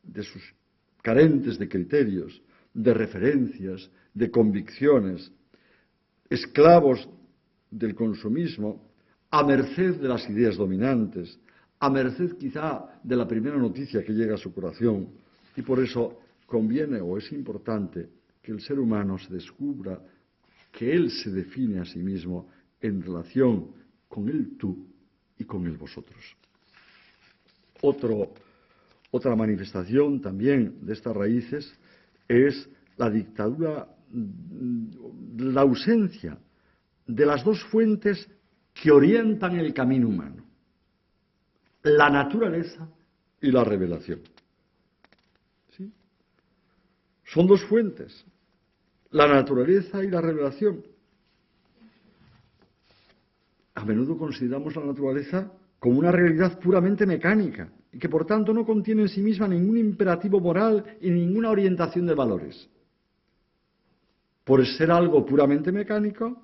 de sus carentes de criterios, de referencias, de convicciones, esclavos del consumismo, a merced de las ideas dominantes, a merced quizá de la primera noticia que llega a su corazón. Y por eso conviene o es importante que el ser humano se descubra que él se define a sí mismo en relación con el tú y con el vosotros. Otra manifestación también de estas raíces es la dictadura, la ausencia de las dos fuentes que orientan el camino humano, la naturaleza y la revelación. ¿Sí? Son dos fuentes, la naturaleza y la revelación. A menudo consideramos la naturaleza como una realidad puramente mecánica y que por tanto no contiene en sí misma ningún imperativo moral y ninguna orientación de valores. Por ser algo puramente mecánico,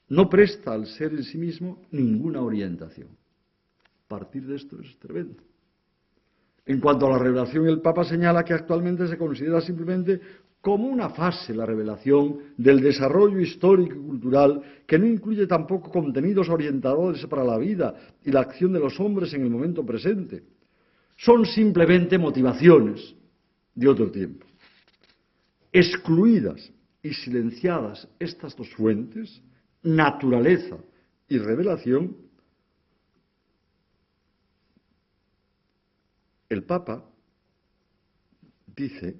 no presta al ser en sí mismo ninguna orientación. Partir de esto es tremendo. En cuanto a la revelación, el Papa señala que actualmente se considera simplemente como una fase, la revelación del desarrollo histórico y cultural, que no incluye tampoco contenidos orientadores para la vida y la acción de los hombres en el momento presente. Son simplemente motivaciones de otro tiempo. Excluidas y silenciadas estas dos fuentes, naturaleza y revelación, el Papa dice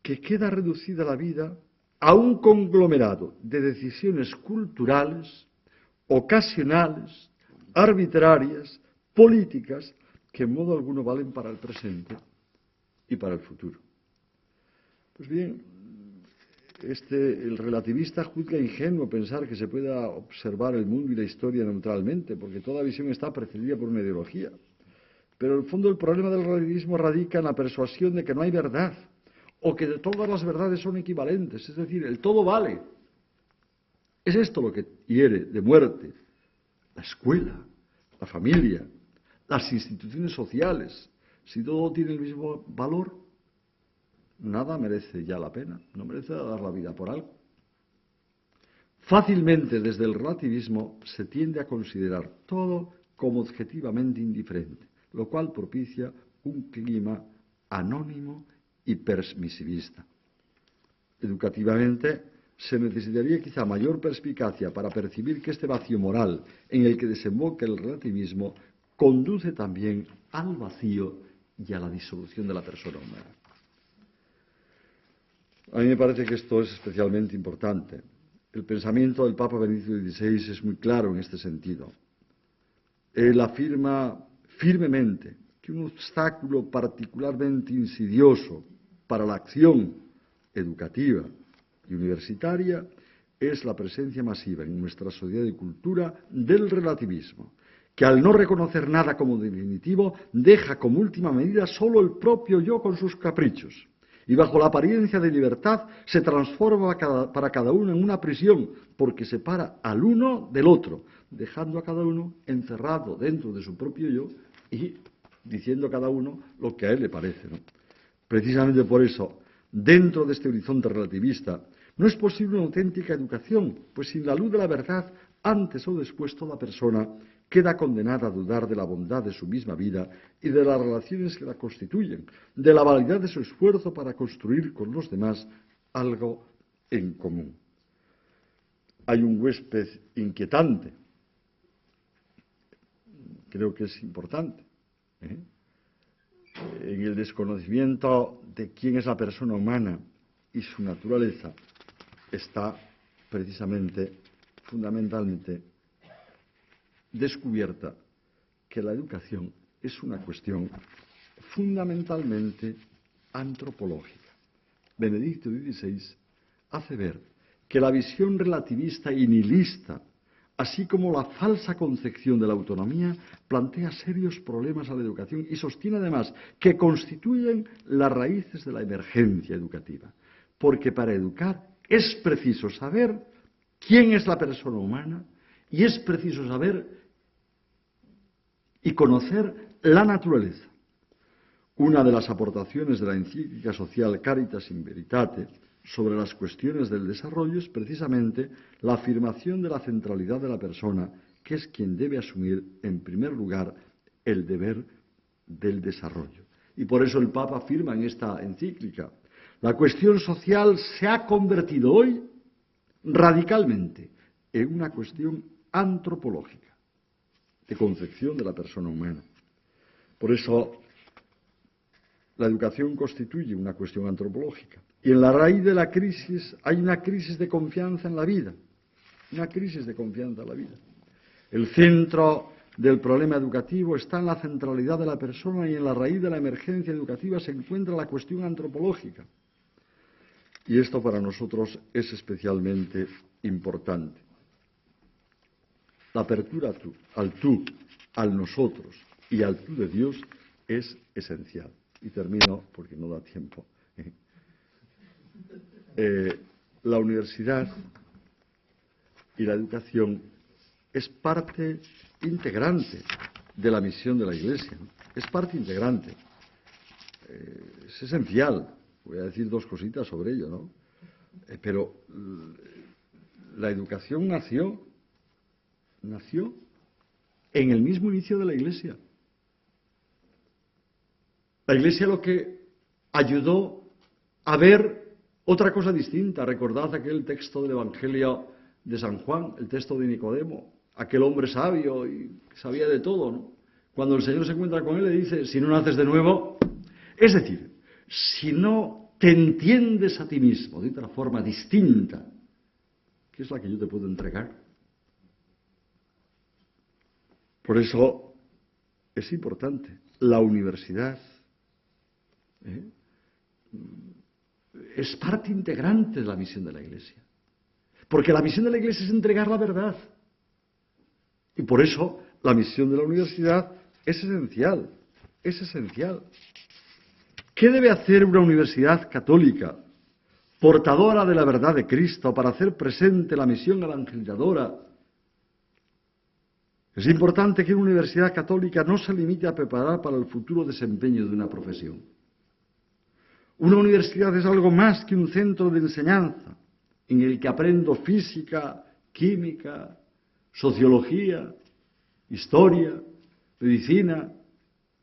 que queda reducida la vida a un conglomerado de decisiones culturales, ocasionales, arbitrarias, políticas que en modo alguno valen para el presente y para el futuro. Pues bien, el relativista juzga ingenuo pensar que se pueda observar el mundo y la historia neutralmente, porque toda visión está precedida por una ideología. Pero en el fondo el problema del relativismo radica en la persuasión de que no hay verdad, o que todas las verdades son equivalentes, es decir, el todo vale. Es esto lo que hiere de muerte la escuela, la familia, las instituciones sociales. Si todo tiene el mismo valor, nada merece ya la pena, no merece dar la vida por algo. Fácilmente desde el relativismo se tiende a considerar todo como objetivamente indiferente, lo cual propicia un clima anónimo y permisivista. Educativamente, se necesitaría quizá mayor perspicacia para percibir que este vacío moral en el que desemboca el relativismo conduce también al vacío y a la disolución de la persona humana. A mí me parece que esto es especialmente importante. El pensamiento del Papa Benedicto XVI es muy claro en este sentido. Él afirma firmemente que un obstáculo particularmente insidioso para la acción educativa y universitaria es la presencia masiva en nuestra sociedad y cultura del relativismo, que al no reconocer nada como definitivo, deja como última medida solo el propio yo con sus caprichos, y bajo la apariencia de libertad se transforma para cada uno en una prisión, porque separa al uno del otro, dejando a cada uno encerrado dentro de su propio yo y diciendo cada uno lo que a él le parece, ¿no? Precisamente por eso, dentro de este horizonte relativista, no es posible una auténtica educación, pues sin la luz de la verdad, antes o después toda persona queda condenada a dudar de la bondad de su misma vida y de las relaciones que la constituyen, de la validad de su esfuerzo para construir con los demás algo en común. Hay un huésped inquietante, creo que es importante, en el desconocimiento de quién es la persona humana y su naturaleza está precisamente, fundamentalmente, descubierta que la educación es una cuestión fundamentalmente antropológica. Benedicto XVI hace ver que la visión relativista y nihilista, así como la falsa concepción de la autonomía, plantea serios problemas a la educación y sostiene además que constituyen las raíces de la emergencia educativa. Porque para educar es preciso saber quién es la persona humana y es preciso saber y conocer la naturaleza. Una de las aportaciones de la encíclica social Caritas in Veritate sobre las cuestiones del desarrollo es precisamente la afirmación de la centralidad de la persona, que es quien debe asumir en primer lugar el deber del desarrollo. Y por eso el Papa afirma en esta encíclica: la cuestión social se ha convertido hoy radicalmente en una cuestión antropológica, de concepción de la persona humana. Por eso la educación constituye una cuestión antropológica. Y en la raíz de la crisis hay una crisis de confianza en la vida. Una crisis de confianza en la vida. El centro del problema educativo está en la centralidad de la persona y en la raíz de la emergencia educativa se encuentra la cuestión antropológica. Y esto para nosotros es especialmente importante. La apertura al tú, al nosotros y al tú de Dios es esencial. Y termino porque no da tiempo. La universidad y la educación es parte integrante de la misión de la Iglesia, ¿no? Es parte integrante. Es esencial. Voy a decir dos cositas sobre ello, ¿no? Pero la educación nació en el mismo inicio de la Iglesia. La Iglesia lo que ayudó a ver otra cosa distinta. Recordad aquel texto del Evangelio de San Juan, el texto de Nicodemo, aquel hombre sabio y sabía de todo, ¿no? Cuando el Señor se encuentra con él le dice: si no naces de nuevo, es decir, si no te entiendes a ti mismo de otra forma distinta, que es la que yo te puedo entregar. Por eso es importante. La universidad es parte integrante de la misión de la Iglesia. Porque la misión de la Iglesia es entregar la verdad. Y por eso la misión de la universidad es esencial. Es esencial. ¿Qué debe hacer una universidad católica, portadora de la verdad de Cristo, para hacer presente la misión evangelizadora? Es importante que una universidad católica no se limite a preparar para el futuro desempeño de una profesión. Una universidad es algo más que un centro de enseñanza en el que aprendo física, química, sociología, historia, medicina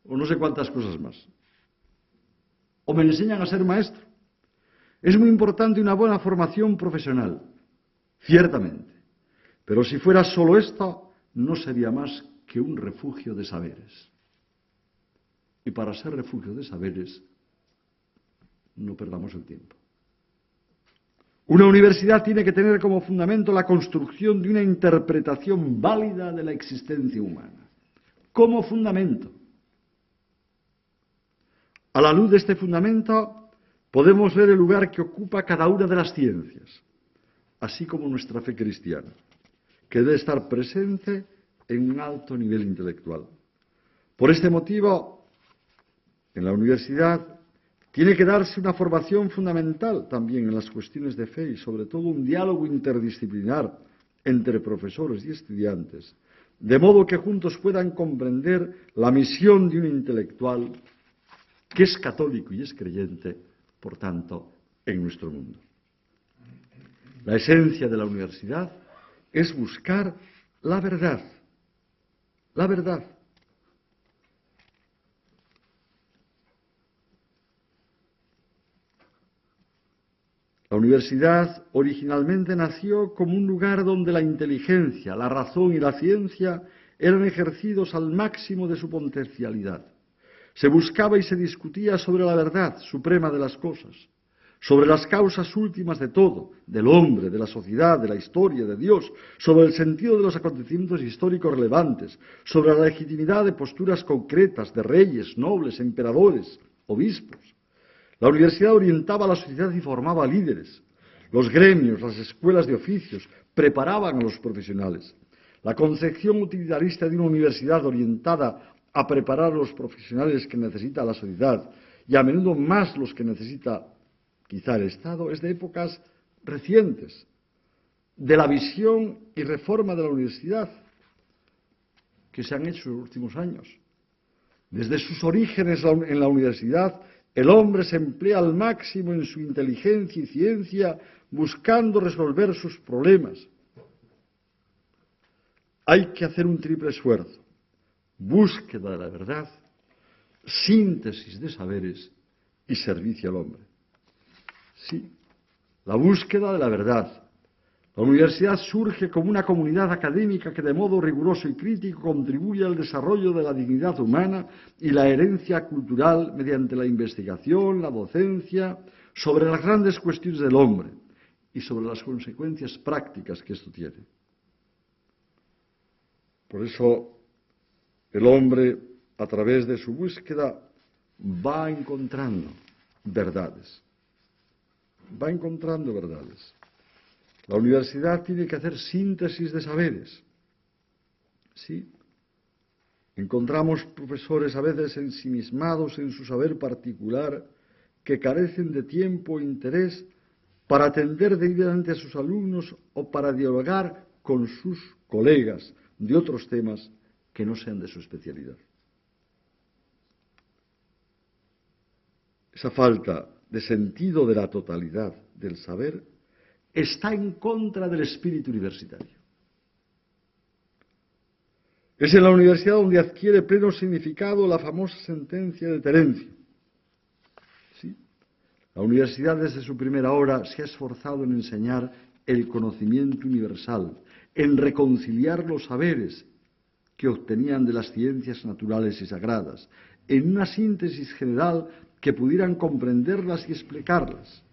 o no sé cuántas cosas más. O me enseñan a ser maestro. Es muy importante una buena formación profesional, ciertamente. Pero si fuera solo esto, no sería más que un refugio de saberes. Y para ser refugio de saberes, no perdamos el tiempo. Una universidad tiene que tener como fundamento la construcción de una interpretación válida de la existencia humana. Como fundamento. A la luz de este fundamento, podemos ver el lugar que ocupa cada una de las ciencias, así como nuestra fe cristiana, que debe estar presente en un alto nivel intelectual. Por este motivo, en la universidad tiene que darse una formación fundamental también en las cuestiones de fe y sobre todo un diálogo interdisciplinar entre profesores y estudiantes, de modo que juntos puedan comprender la misión de un intelectual que es católico y es creyente, por tanto, en nuestro mundo. La esencia de la universidad es buscar la verdad. La verdad. La universidad originalmente nació como un lugar donde la inteligencia, la razón y la ciencia eran ejercidos al máximo de su potencialidad. Se buscaba y se discutía sobre la verdad suprema de las cosas, sobre las causas últimas de todo, del hombre, de la sociedad, de la historia, de Dios, sobre el sentido de los acontecimientos históricos relevantes, sobre la legitimidad de posturas concretas de reyes, nobles, emperadores, obispos. La universidad orientaba a la sociedad y formaba líderes. Los gremios, las escuelas de oficios, preparaban a los profesionales. La concepción utilitarista de una universidad orientada a preparar a los profesionales que necesita la sociedad, y a menudo más los que necesita quizá el Estado, es de épocas recientes, de la visión y reforma de la universidad que se han hecho en los últimos años. Desde sus orígenes en la universidad, el hombre se emplea al máximo en su inteligencia y ciencia buscando resolver sus problemas. Hay que hacer un triple esfuerzo: búsqueda de la verdad, síntesis de saberes y servicio al hombre. Sí, la búsqueda de la verdad. La universidad surge como una comunidad académica que de modo riguroso y crítico contribuye al desarrollo de la dignidad humana y la herencia cultural mediante la investigación, la docencia, sobre las grandes cuestiones del hombre y sobre las consecuencias prácticas que esto tiene. Por eso, el hombre, a través de su búsqueda, va encontrando verdades. Va encontrando verdades. La universidad tiene que hacer síntesis de saberes. ¿Sí? Encontramos profesores a veces ensimismados en su saber particular que carecen de tiempo e interés para atender debidamente a sus alumnos o para dialogar con sus colegas de otros temas que no sean de su especialidad. Esa falta de sentido de la totalidad del saber está en contra del espíritu universitario. Es en la universidad donde adquiere pleno significado la famosa sentencia de Terencio. ¿Sí? La universidad desde su primera hora se ha esforzado en enseñar el conocimiento universal, en reconciliar los saberes que obtenían de las ciencias naturales y sagradas, en una síntesis general que pudieran comprenderlas y explicarlas,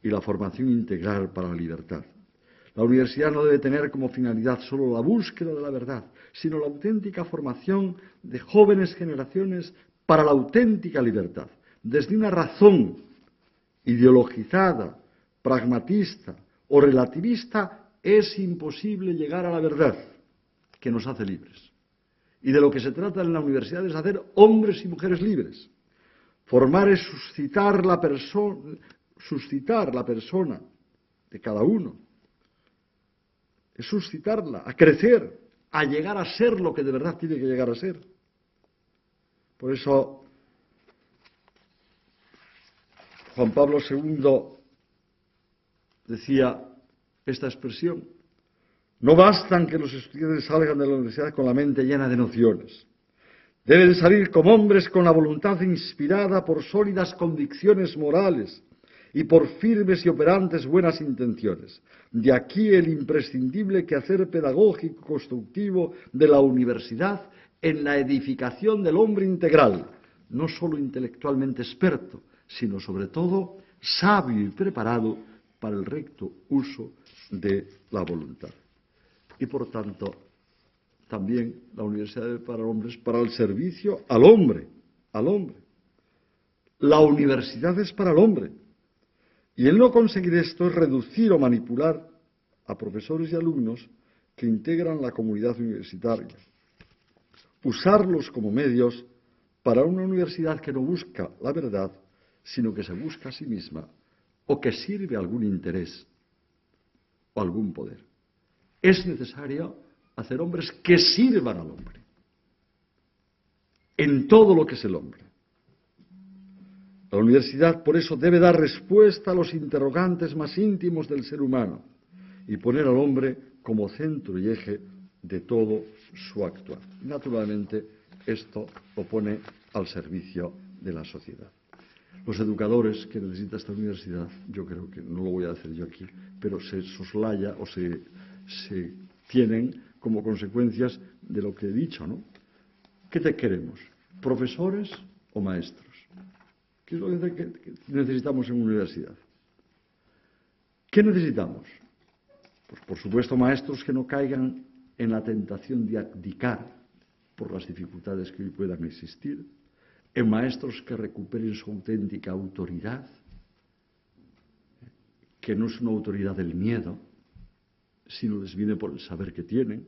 y la formación integral para la libertad. La universidad no debe tener como finalidad solo la búsqueda de la verdad, sino la auténtica formación de jóvenes generaciones para la auténtica libertad. Desde una razón ideologizada, pragmatista o relativista, es imposible llegar a la verdad que nos hace libres. Y de lo que se trata en la universidad es hacer hombres y mujeres libres. Formar es suscitar la persona de cada uno. Es suscitarla, a crecer, a llegar a ser lo que de verdad tiene que llegar a ser. Por eso Juan Pablo II decía esta expresión: no bastan que los estudiantes salgan de la universidad con la mente llena de nociones. Deben salir como hombres con la voluntad inspirada por sólidas convicciones morales y por firmes y operantes buenas intenciones. De aquí el imprescindible quehacer pedagógico constructivo de la universidad en la edificación del hombre integral, no solo intelectualmente experto, sino sobre todo sabio y preparado para el recto uso de la voluntad. Y por tanto, también la universidad es para hombres, para el servicio al hombre, al hombre. La universidad es para el hombre. Y el no conseguir esto es reducir o manipular a profesores y alumnos que integran la comunidad universitaria. Usarlos como medios para una universidad que no busca la verdad, sino que se busca a sí misma o que sirve a algún interés o algún poder. Es necesario hacer hombres que sirvan al hombre en todo lo que es el hombre. La universidad, por eso, debe dar respuesta a los interrogantes más íntimos del ser humano y poner al hombre como centro y eje de todo su actuar. Naturalmente, esto lo pone al servicio de la sociedad. Los educadores que necesita esta universidad, yo creo que no lo voy a hacer yo aquí, pero se soslaya o se tienen como consecuencias de lo que he dicho, ¿no? ¿Qué te queremos? ¿Profesores o maestros? ¿Qué es lo que necesitamos en una universidad? ¿Qué necesitamos? Pues, por supuesto, maestros que no caigan en la tentación de abdicar por las dificultades que hoy puedan existir, en maestros que recuperen su auténtica autoridad, que no es una autoridad del miedo, sino les viene por el saber que tienen,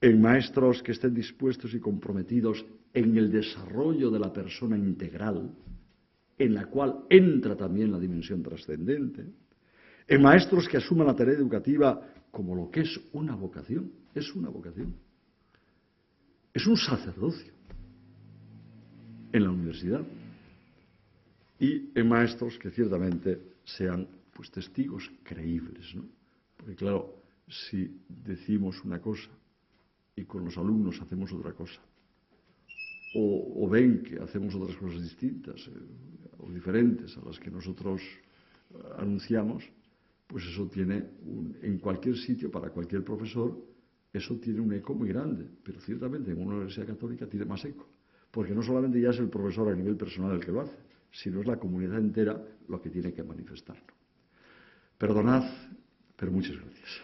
en maestros que estén dispuestos y comprometidos en el desarrollo de la persona integral, en la cual entra también la dimensión trascendente, en maestros que asuman la tarea educativa como lo que es una vocación, es una vocación, es un sacerdocio en la universidad, y en maestros que ciertamente sean pues testigos creíbles, ¿no? Porque claro, si decimos una cosa y con los alumnos hacemos otra cosa, o ven que hacemos otras cosas distintas o diferentes a las que nosotros anunciamos, pues eso tiene, en cualquier sitio, para cualquier profesor, eso tiene un eco muy grande, pero ciertamente en una universidad católica tiene más eco, porque no solamente ya es el profesor a nivel personal el que lo hace, sino es la comunidad entera lo que tiene que manifestarlo. Perdonad, pero muchas gracias.